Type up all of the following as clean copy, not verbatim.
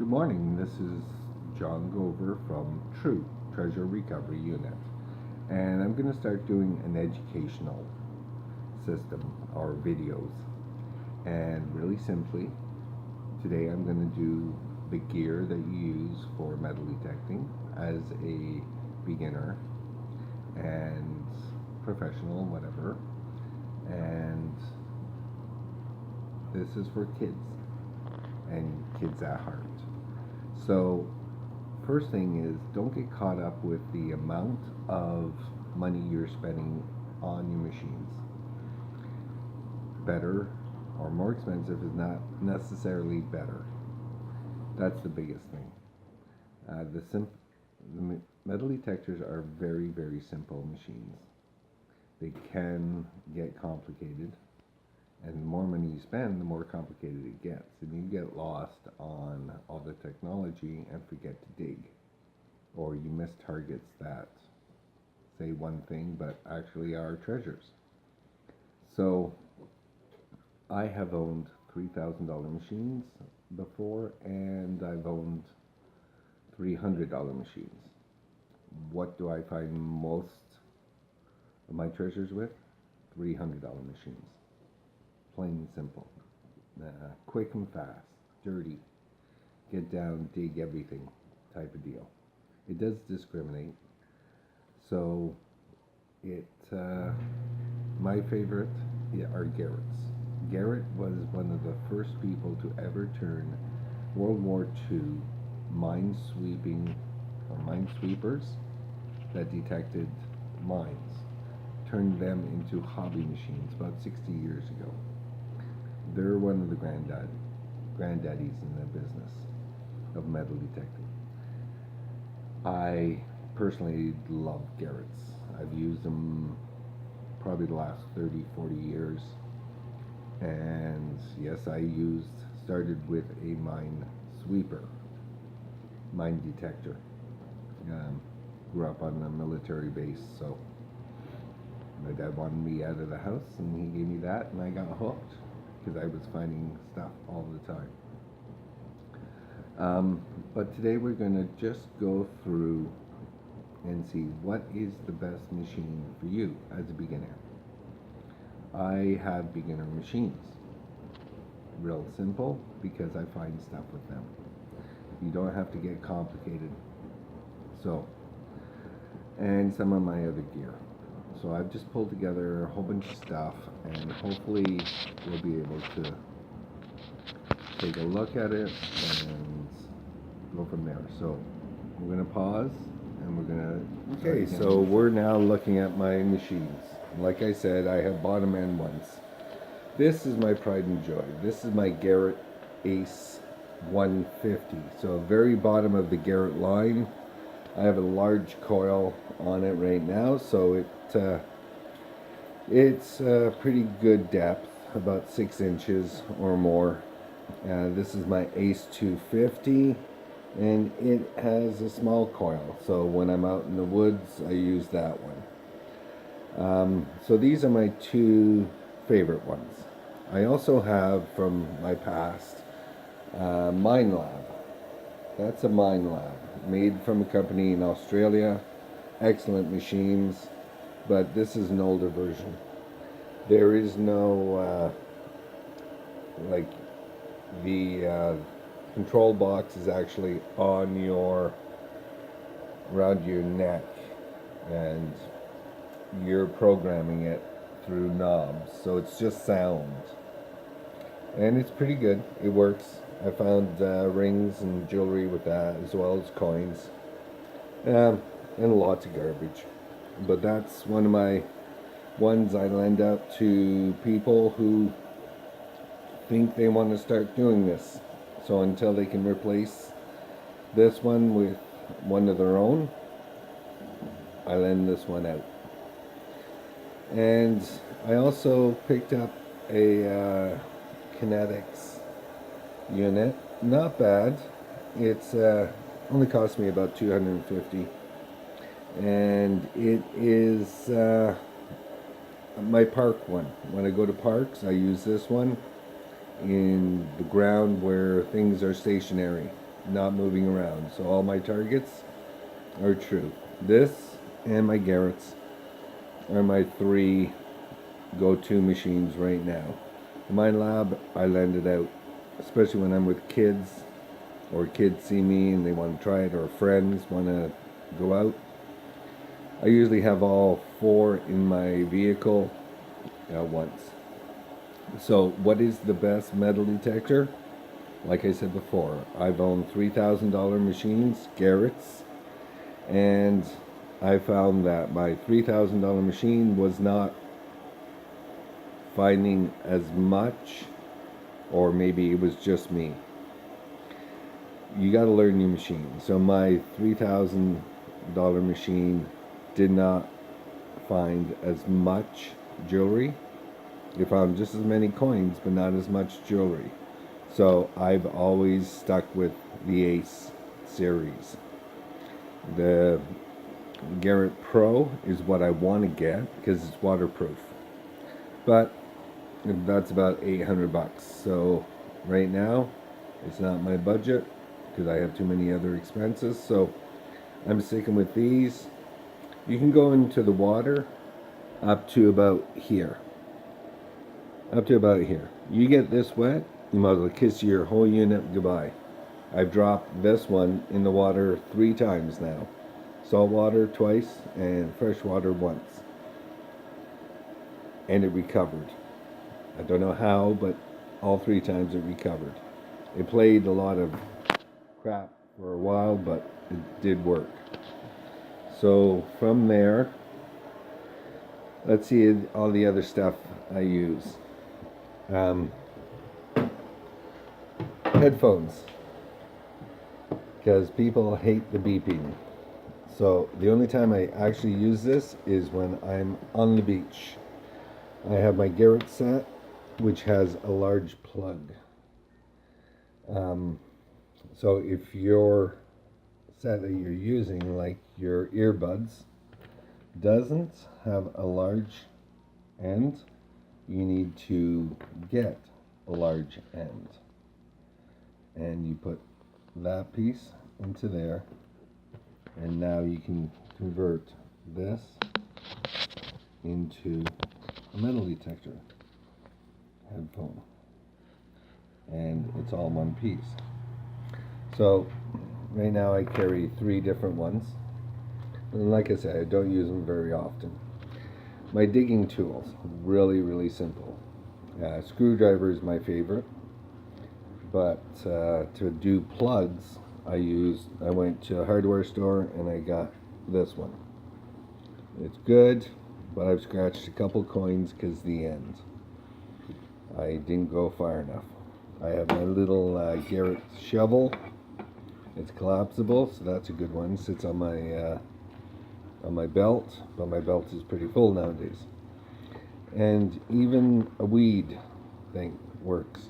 Good morning. This is John Gover from T.R.U, Treasure Recovery Unit. And I'm going to start doing an educational system or videos. And really simply, today I'm going to do the gear that you use for metal detecting as a beginner and professional, whatever. And this is for kids and kids at heart. So first thing is, don't get caught up with the amount of money you're spending on your machines. Better or more expensive is not necessarily better. That's the biggest thing. The metal detectors are very, very simple machines. They can get complicated, and the more money you spend, the more complicated it gets. And you get lost on all the technology and forget to dig. Or you miss targets that say one thing but actually are treasures. So I have owned $3,000 machines before, and I've owned $300 machines. What do I find most of my treasures with? $300 machines. Plain and simple. Quick and fast, dirty, get down, dig everything type of deal. It does discriminate. So my favorite are Garrett's. Garrett was one of the first people to ever turn World War II minesweepers that detected mines, turned them into hobby machines about 60 years ago. They're one of the granddaddies in the business of metal detecting. I personally love Garrett's. I've used them probably the last 30, 40 years. And yes, started with a mine detector. Grew up on a military base, so my dad wanted me out of the house, and he gave me that, and I got hooked because I was finding stuff all the time. But today we're going to just go through and see what is the best machine for you as a beginner. I have beginner machines. Real simple, because I find stuff with them. You don't have to get complicated. So, and some of my other gear. So I've just pulled together a whole bunch of stuff, and hopefully we'll be able to take a look at it and go from there. So we're going to pause, and we're going to... Okay, so we're now looking at my machines. Like I said, I have bottom end ones. This is my pride and joy. This is my Garrett Ace 150. So very bottom of the Garrett line. I have a large coil on it right now, so it's pretty good depth, about 6 inches or more. This is my Ace 250, and it has a small coil, so when I'm out in the woods I use that one. So these are my two favorite ones. I also have from my past Mine Lab. That's a Mine Lab, made from a company in Australia. Excellent machines, but this is an older version. There is no like the control box is actually around your neck, and you're programming it through knobs, so it's just sound, and it's pretty good. It works. I found rings and jewelry with that, as well as coins, and lots of garbage. But that's one of my ones I lend out to people who think they want to start doing this. So until they can replace this one with one of their own, I lend this one out. And I also picked up a Kinetics unit. Not bad. It's only cost me about $250, and it is my park one. When I go to parks, I use this one in the ground where things are stationary. not moving around. So all my targets are true. This and my Garrett's are my three go-to machines right now. In my lab, I lend it out, especially when I'm with kids, or kids see me and they want to try it, or friends want to go out. I usually have all four in my vehicle at once. So what is the best metal detector? Like I said before, I've owned $3,000 machines, Garrett's, and I found that my $3,000 machine was not finding as much, or maybe it was just me. You got to learn your machine. So my $3,000 machine did not find as much jewelry. It found just as many coins, but not as much jewelry. So I've always stuck with the Ace series. The Garrett Pro is what I want to get because it's waterproof. But that's about $800. So right now, it's not my budget because I have too many other expenses. So I'm sticking with these. You can go into the water up to about here. Up to about here. You get this wet, you might as well kiss your whole unit goodbye. I've dropped this one in the water 3 times now. Salt water twice and fresh water once. And it recovered. I don't know how, but all 3 times it recovered. It played a lot of crap for a while, but it did work. So from there, let's see all the other stuff I use. Headphones, because people hate the beeping. So the only time I actually use this is when I'm on the beach. I have my Garrett set, which has a large plug. So if your set that you're using, like your earbuds, doesn't have a large end, you need to get a large end. And you put that piece into there, and now you can convert this into a metal detector headphone, and it's all one piece. So right now I carry 3 different ones, and like I said, I don't use them very often. My digging tools, really simple. Screwdriver is my favorite, but to do plugs, I went to a hardware store and I got this one. It's good, but I've scratched a couple coins because the end. I didn't go far enough. I have my little Garrett shovel. It's collapsible, so that's a good one. Sits on my belt, but my belt is pretty full nowadays. And even a weed thing works.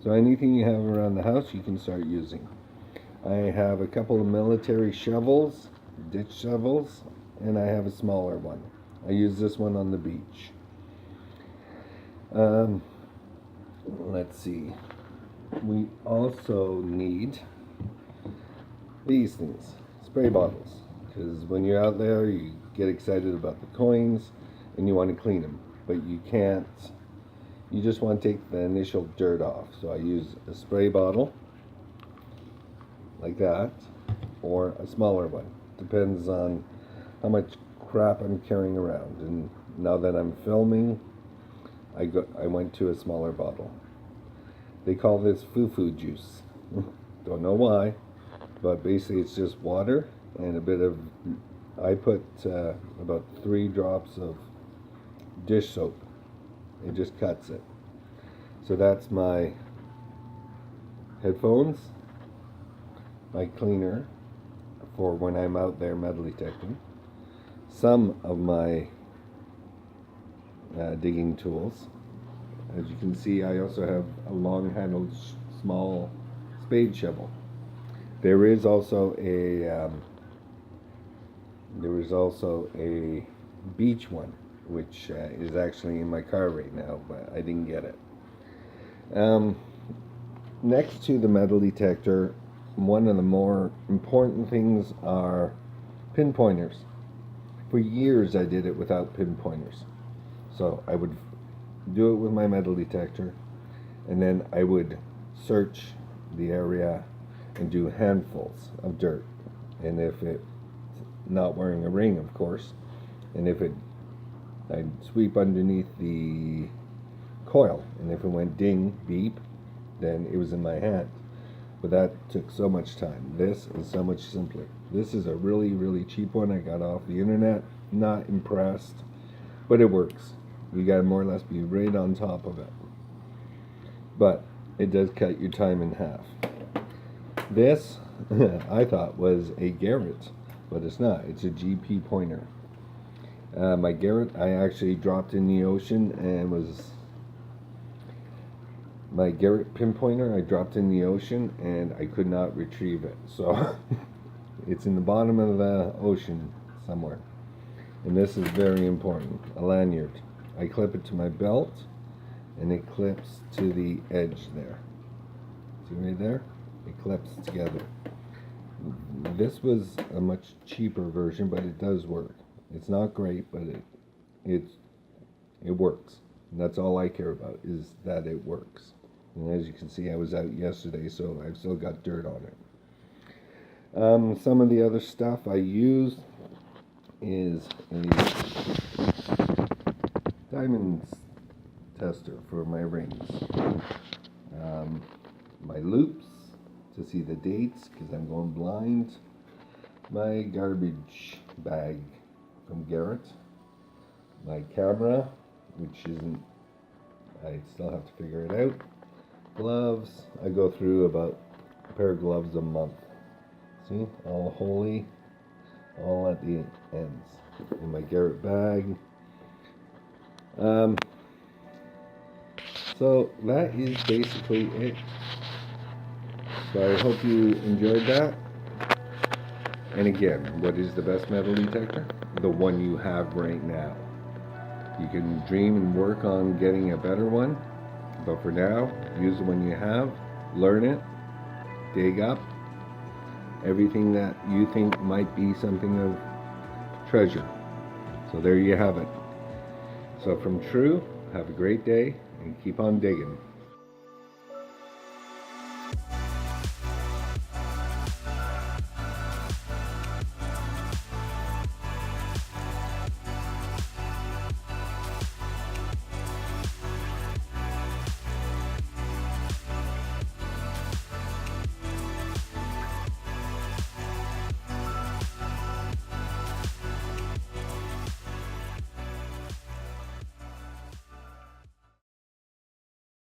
So anything you have around the house, you can start using. I have a couple of military shovels, ditch shovels, and I have a smaller one. I use this one on the beach. Let's see. We also need these things, spray bottles, because when you're out there, you get excited about the coins and you want to clean them, but you can't. You just want to take the initial dirt off. So I use a spray bottle like that, or a smaller one. Depends on how much crap I'm carrying around. And now that I'm filming, I went to a smaller bottle. They call this foo-foo juice. Don't know why, but basically it's just water and a bit of, I put about 3 drops of dish soap. It just cuts it. So that's my headphones, my cleaner for when I'm out there metal detecting, some of my digging tools. As you can see, I also have a long-handled small spade shovel. There is also a beach one, which is actually in my car right now, but I didn't get it. Next to the metal detector, one of the more important things are pinpointers. For years I did it without pinpointers. So I would do it with my metal detector, and then I would search the area and do handfuls of dirt. And if it, not wearing a ring, of course, and if it, I'd sweep underneath the coil, and if it went ding, beep, then it was in my hand. But that took so much time. This is so much simpler. This is a really, really cheap one I got off the internet. Not impressed, but it works. You gotta more or less be right on top of it. But it does cut your time in half. This, I thought, was a Garrett, but it's not. It's a GP pointer. My Garrett, I actually dropped in the ocean and was... My Garrett pinpointer, I dropped in the ocean and I could not retrieve it. So it's in the bottom of the ocean somewhere. And this is very important, a lanyard. I clip it to my belt and it clips to the edge there. See right there? It clips together. This was a much cheaper version, but it does work. It's not great, but it works. And that's all I care about, is that it works. And as you can see, I was out yesterday, so I've still got dirt on it. Some of the other stuff I use is a diamonds tester for my rings. My loops to see the dates, because I'm going blind. My garbage bag from Garrett. My camera, which isn't, I still have to figure it out. Gloves, I go through about a pair of gloves a month. See, all holy, all at the ends. In my Garrett bag. So that is basically it. So I hope you enjoyed that. And again, what is the best metal detector? The one you have right now. You can dream and work on getting a better one, but for now, use the one you have, learn it, dig up everything that you think might be something of treasure. So there you have it. So from T.R.U, have a great day and keep on digging.